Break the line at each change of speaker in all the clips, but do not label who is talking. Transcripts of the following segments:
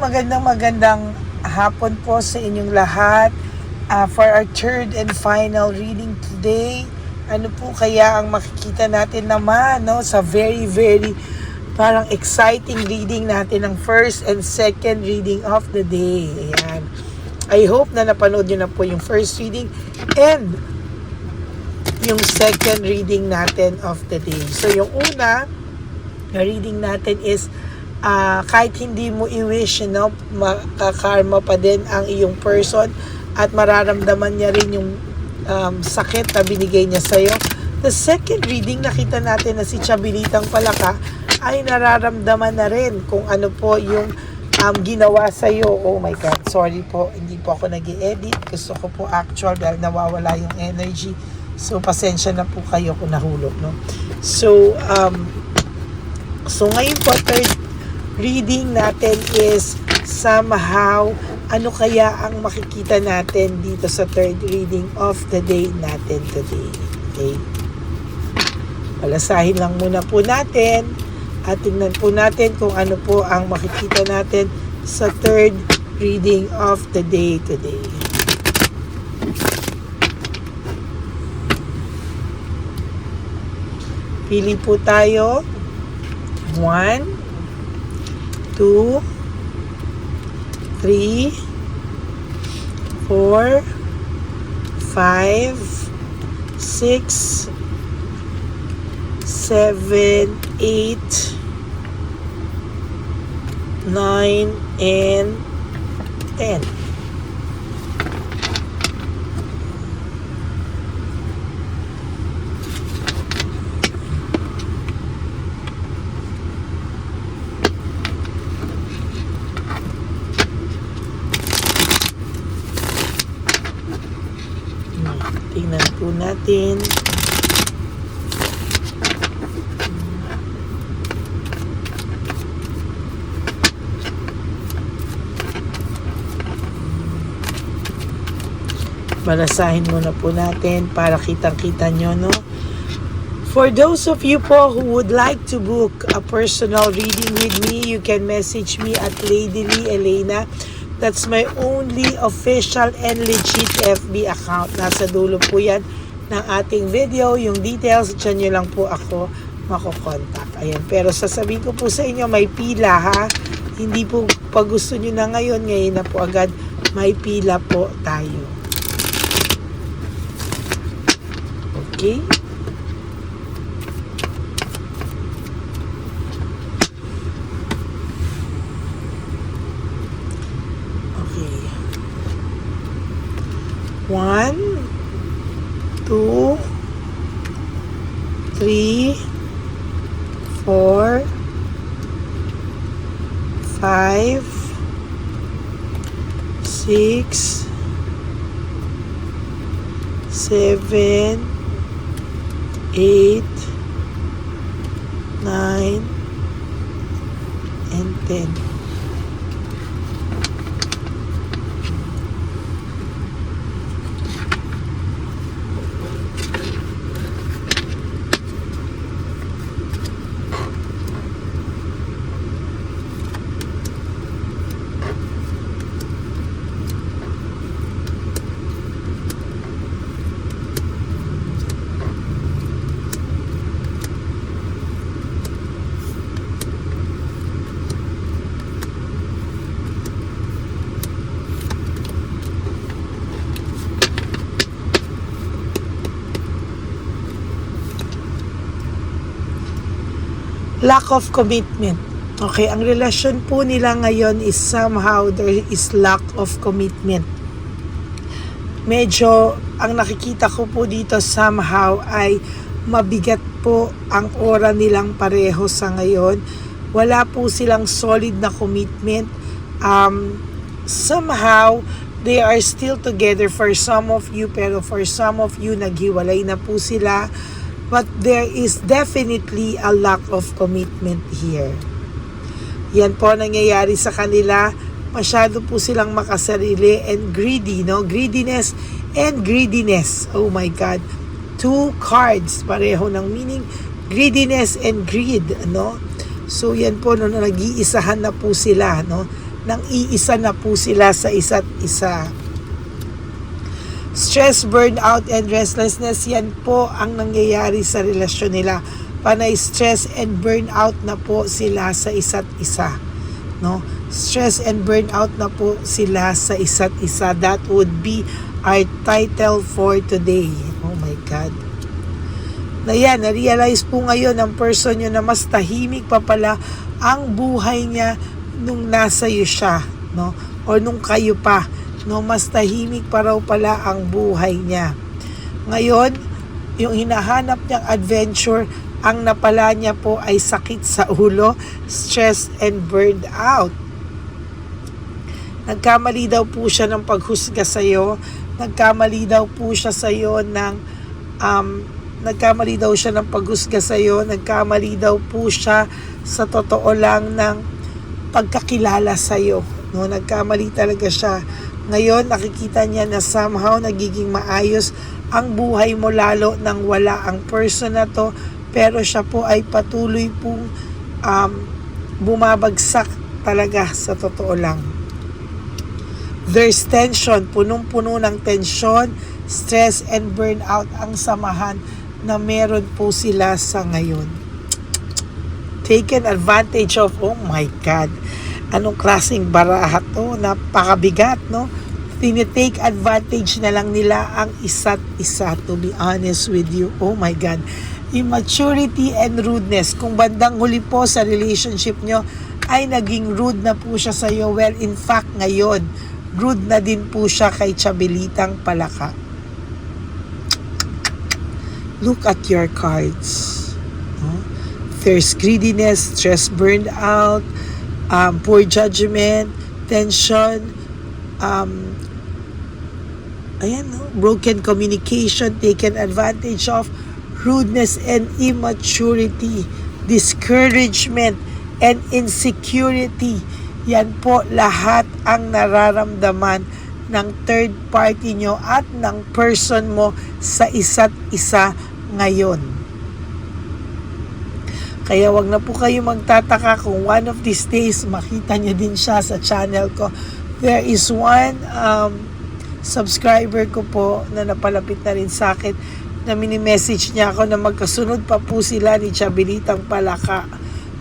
magandang hapon po sa inyong lahat. For our third and final reading today, ano po kaya ang makikita natin naman, no, sa very parang exciting reading natin ng first and second reading of the day. Ayan. I hope na napanood nyo na po yung first reading and yung second reading natin of the day. So yung una na reading natin is kahit hindi mo i-wish, no, makakarma pa din ang iyong person at mararamdaman niya rin yung sakit na binigay niya sa'yo. The second reading, nakita natin na si Chabilitang Palaka ay nararamdaman na rin kung ano po yung ginawa sa'yo. Oh my God, sorry po, hindi po ako nag-i-edit. Gusto ko po actual dahil nawawala yung energy. So, pasensya na po kayo kung nahulog, no? So ngayon po, third reading natin is somehow, ano kaya ang makikita natin dito sa third reading of the day natin today. Okay? Palasahin lang muna po natin at tingnan po natin kung ano po ang makikita natin sa third reading of the day today. Pili po tayo. 1, 2, 3, 4, 5, 6, 7, 8, 9, and 10. Tingnan po natin. Balasahin muna po natin para kitang-kita nyo, no? For those of you po who would like to book a personal reading with me, you can message me at Lady Lee Elena. That's my only official and legit FB account. Nasa dulo po yan ng ating video. Yung details, dyan nyo lang po ako makokontak. Ayan. Pero sasabihin ko po sa inyo, may pila ha. Hindi po pag gusto nyo na ngayon na po agad, may pila po tayo. Okay? One, 2, 3, 4, 5, 6, 7, 8, 9, and 10. Lack of commitment. Okay, ang relasyon po nila ngayon is somehow there is lack of commitment. Medyo, ang nakikita ko po dito somehow ay mabigat po ang aura nilang pareho sa ngayon. Wala po silang solid na commitment. Somehow, they are still together for some of you, pero for some of you, naghiwalay na po sila. But there is definitely a lack of commitment here. Yan po nangyayari sa kanila. Masyado po silang makasarili and greedy, no? Greediness and greediness. Oh my God. 2 cards, pareho ng meaning. Greediness and greed, no? So yan po, no, nag-iisahan na po sila, no? nang iisa na po sila sa isa't isa. Stress, burnout, and restlessness, yan po ang nangyayari sa relasyon nila. Panay stress and burnout na po sila sa isa't isa. No? Stress and burnout na po sila sa isa't isa. That would be our title for today. Oh my God. Na yan, na-realize po ngayon ng person nyo na mas tahimik pa pala ang buhay niya nung nasa iyo siya, no? O nung kayo pa, no? Mas tahimik pa raw pala ang buhay niya. Ngayon, yung hinahanap niyang adventure, ang napala niya po ay sakit sa ulo, stress and burned out. Nagkamali daw po siya ng paghusga sa iyo, nagkamali daw po siya sa iyo ng nagkamali daw siya ng paghusga sa iyo, nagkamali daw po siya sa totoo lang ng pagkakilala sa iyo. No, nagkamali talaga siya. Ngayon, nakikita niya na somehow nagiging maayos ang buhay mo lalo nang wala ang person na to, pero siya po ay patuloy pong bumabagsak talaga sa totoo lang. There's tension, punong-puno ng tension, stress and burnout ang samahan na meron po sila sa ngayon. Taken advantage of, oh my God, anong klaseng baraha to, napakabigat, no? Tinitake advantage na lang nila ang isa't isa, to be honest with you. Oh my God, immaturity and rudeness. Kung bandang huli po sa relationship nyo ay naging rude na po siya sa iyo, well, in fact, ngayon, rude na din po siya kay Chabelitang Palaka. Look at your cards. There's greediness, stress, burned out, poor judgment, tension, broken communication, taken advantage of, rudeness and immaturity, discouragement and insecurity. Yan po lahat ang nararamdaman ng third party nyo at ng person mo sa isa't isa ngayon. Kaya wag na po kayo magtataka kung one of these days makita nyo din siya sa channel ko. There is one subscriber ko po na napalapit na rin sa akin na mini-message niya ako na magkasunod pa po sila ni Chabelitang Palaka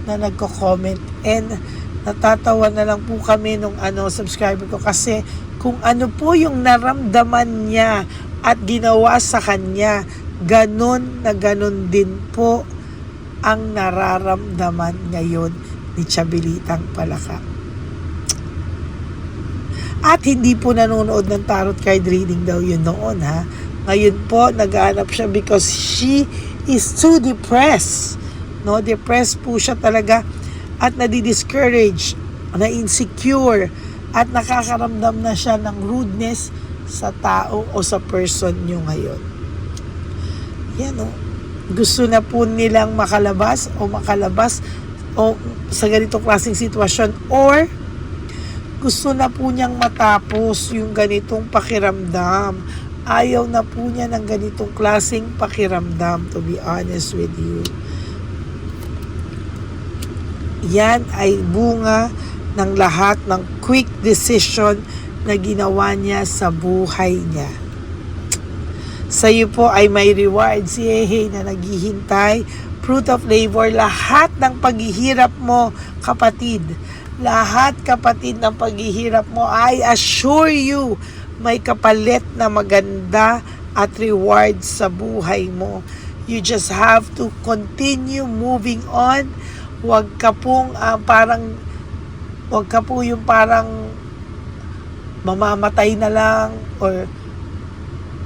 na nagko-comment, and natatawa na lang po kami nung subscriber ko kasi kung ano po yung naramdaman niya at ginawa sa kanya, ganon na ganon din po ang nararamdaman ngayon ni Chabelitang Palaka. At hindi po nanonood ng tarot card reading daw yun noon, ha. Ngayon po, naghahanap siya because she is too depressed. No, depressed po siya talaga at nadi-discourage, na-insecure, at nakakaramdam na siya ng rudeness sa tao o sa person nyo ngayon. Yan, o. Gusto na po nilang makalabas o sa ganitong klaseng sitwasyon, or gusto na po niyang matapos yung ganitong pakiramdam. Ayaw na po niya ng ganitong klaseng pakiramdam, to be honest with you. Yan ay bunga ng lahat ng quick decision na ginawa niya sa buhay niya. Sa iyo po ay may rewards, yehey, na naghihintay. Fruit of labor, lahat ng paghihirap mo, kapatid. Lahat, kapatid, ng paghihirap mo, I assure you, may kapalit na maganda at reward sa buhay mo. You just have to continue moving on. Huwag ka pong yung parang mamamatay na lang or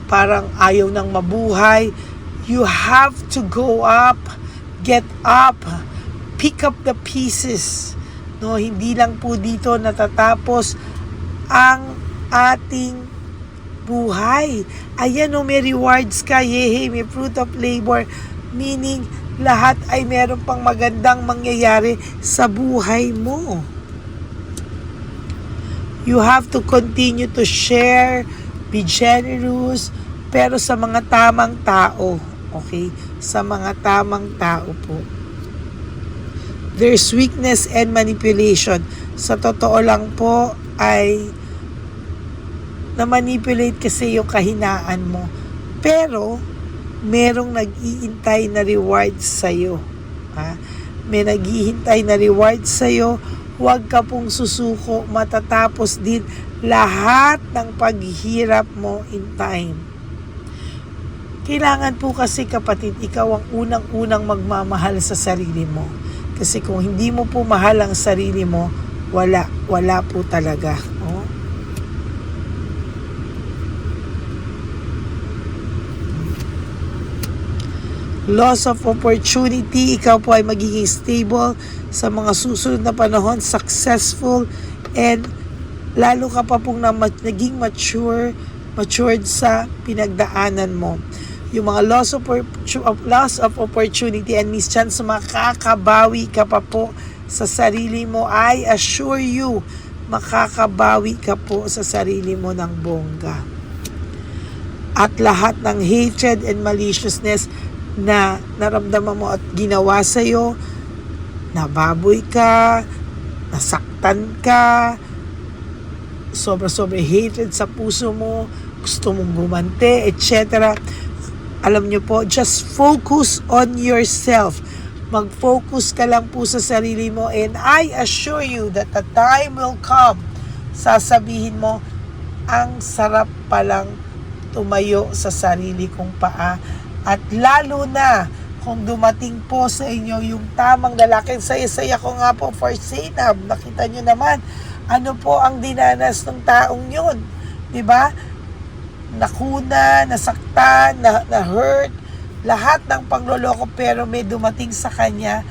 parang ayaw nang mabuhay. You have to go up, get up, pick up the pieces. No, hindi lang po dito natatapos ang ating buhay. Ayan, no, may rewards ka, yehey, may fruit of labor, meaning lahat ay meron pang magandang mangyayari sa buhay mo. You have to continue to share, be generous, pero sa mga tamang tao. Okay? Sa mga tamang tao po. There's weakness and manipulation. Sa totoo lang po ay na-manipulate kasi yung kahinaan mo. Pero, merong nag-iintay na reward sa'yo. Ha? May naghihintay na reward sa'yo. Huwag ka pong susuko. Matatapos din lahat ng paghihirap mo in time. Kailangan po kasi kapatid, ikaw ang unang-unang magmamahal sa sarili mo. Kasi kung hindi mo po mahal ang sarili mo, wala po talaga. Oh. Loss of opportunity, ikaw po ay magiging stable sa mga susunod na panahon, successful, and lalo ka pa pong naging matured sa pinagdaanan mo. Yung mga loss of opportunity and mischance, makakabawi ka pa po sa sarili mo. I assure you, makakabawi ka po sa sarili mo ng bongga. At lahat ng hatred and maliciousness na naramdaman mo at ginawa sa'yo, nababoy ka, nasaktan ka, sobra-sobra hatred sa puso mo, gusto mong gumante, etc. Alam nyo po, just focus on yourself. Mag-focus ka lang po sa sarili mo, and I assure you that the time will come, sasabihin mo, ang sarap palang tumayo sa sarili kong paa. At lalo na kung dumating po sa inyo yung tamang lalaki. Saya-saya ko nga po for Zainab. Nakita nyo naman, ano po ang dinanas ng taong yun. Diba? Nakuna, nasaktan, na-hurt, lahat ng pangloloko, pero may dumating sa kanya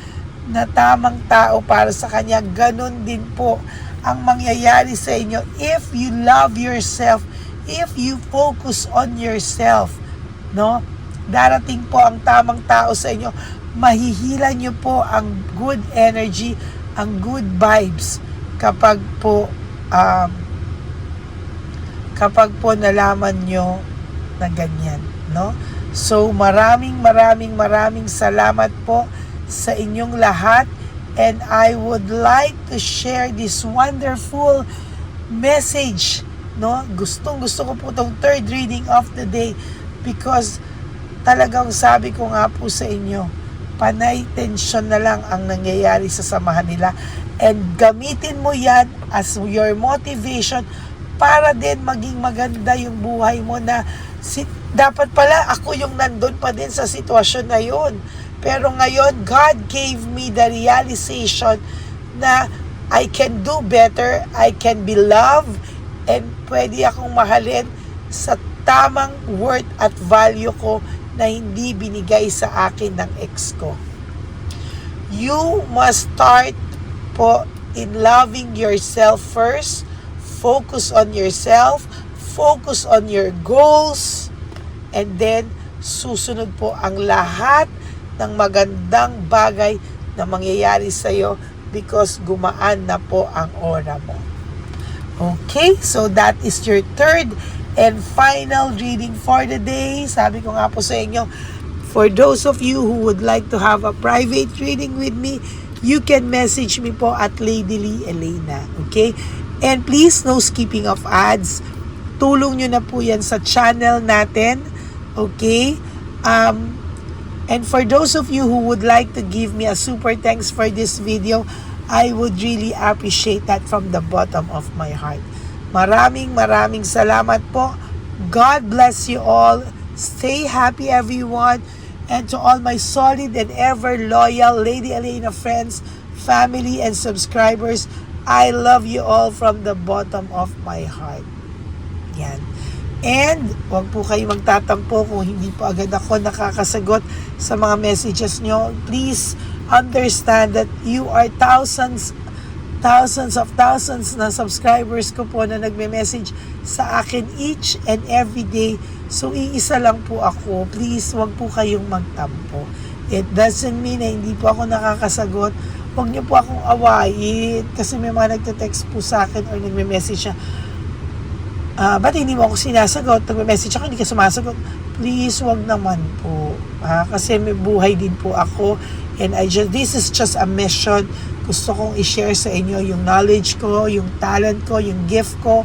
na tamang tao para sa kanya. Ganon din po ang mangyayari sa inyo if you love yourself, if you focus on yourself. No? Darating po ang tamang tao sa inyo. Mahihila nyo po ang good energy, ang good vibes kapag po nalaman nyo na ganyan, no? So maraming salamat po sa inyong lahat, and I would like to share this wonderful message, no? Gustong-gusto ko po itong third reading of the day because talagang sabi ko nga po sa inyo, panay tension na lang ang nangyayari sa samahan nila, and gamitin mo yan as your motivation para din maging maganda yung buhay mo na dapat pala ako yung nandun pa din sa sitwasyon na yun. Pero ngayon, God gave me the realization na I can do better, I can be loved, and pwede akong mahalin sa tamang worth at value ko na hindi binigay sa akin ng ex ko. You must start po in loving yourself first. Focus on yourself, focus on your goals, and then susunod po ang lahat ng magandang bagay na mangyayari sa iyo because gumaan na po ang ora mo. Okay, so that is your third and final reading for the day. Sabi ko nga po sa inyo, for those of you who would like to have a private reading with me, you can message me po at Lady Lee Elena. Okay? And please, no skipping of ads. Tulong nyo na po yan sa channel natin. Okay? And for those of you who would like to give me a super thanks for this video, I would really appreciate that from the bottom of my heart. Maraming salamat po. God bless you all. Stay happy, everyone. And to all my solid and ever loyal Lady Elena friends, family, and subscribers, I love you all from the bottom of my heart. Yan. And huwag po kayo magtatampo kung hindi po agad ako nakakasagot sa mga messages nyo. Please understand that you are thousands na subscribers ko po na nagme-message sa akin each and every day. So, iisa lang po ako. Please, wag po kayong magtampo. It doesn't mean na hindi po ako nakakasagot. Wag niyo po akong awayin. Kasi may mga nagte-text po sa akin or nagme-message siya. Ba't hindi mo ako sinasagot? Nagme-message ako, hindi ka sumasagot. Please, wag naman po. Kasi may buhay din po ako. And this is just a mission. Gusto kong i-share sa inyo yung knowledge ko, yung talent ko, yung gift ko.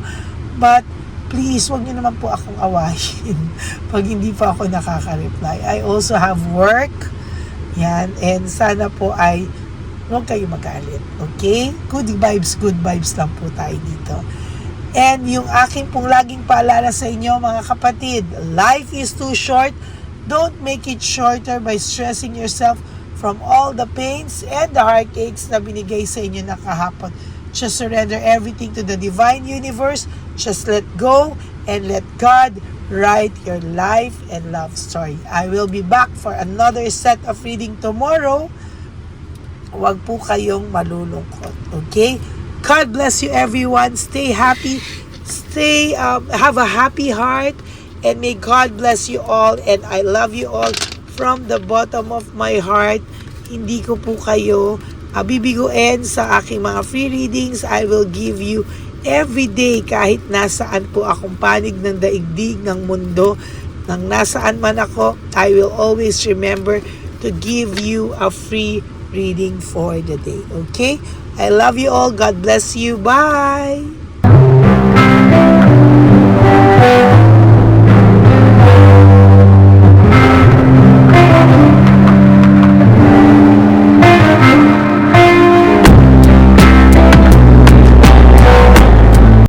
But please, wag niyo naman po akong awayin pag hindi pa ako nakaka-reply. I also have work. Yan. And sana po ay huwag kayo magalit. Okay? Good vibes lang po tayo dito. And yung aking pong laging paalala sa inyo mga kapatid, life is too short. Don't make it shorter by stressing yourself from all the pains and the heartaches na binigay sa inyo na kahapon. Just surrender everything to the divine universe. Just let go and let God write your life and love story. I will be back for another set of reading tomorrow. Huwag po kayong malulungkot. Okay? God bless you everyone. Stay happy. Have a happy heart. And may God bless you all. And I love you all from the bottom of my heart. Hindi ko po kayo bibiguin sa aking mga free readings. I will give you every day kahit nasaan po akong panig ng daigdig ng mundo. Nang nasaan man ako, I will always remember to give you a free reading for the day. Okay? I love you all. God bless you. Bye!